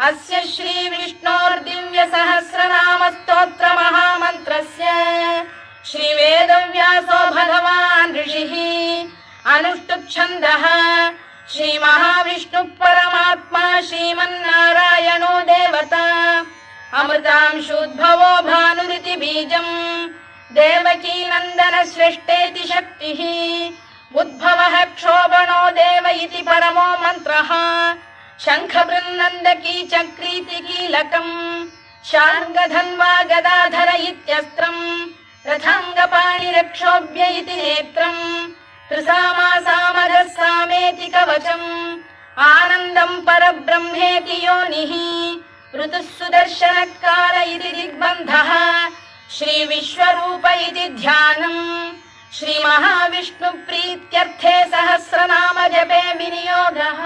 अस्य श्री विष्णोर्दिव्य सहस्रनाम स्तोत्र महामन्त्रस्य श्री वेदव्यासो भगवान् ऋषिः अनुष्टुप् छन्दः श्री महाविष्णु परमात्मा श्रीमन्नारायणो देवता अमृतांशुद्भवो भानुरिति बीजम् देवकी नन्दन श्रेष्ठेति शक्तिः उद्भवः क्षोभणो देव इति परमो मन्त्रः शङ्खबृन्नन्दकी चक्रीति कीलकम् शार्ङ्गधन्वा गदाधर इत्यस्त्रम् रथाङ्गपाणिरक्षोभ्य इति नेत्रम् त्रिसामासामरः सामेति कवचम् आनन्दम् परब्रह्मेति योनिः ऋतुः सुदर्शनकाल इति दिग्बन्धः श्री विश्वरूप इति ध्यानम् श्री महाविष्णु प्रीत्यर्थे सहस्रनाम जपे विनियोगः।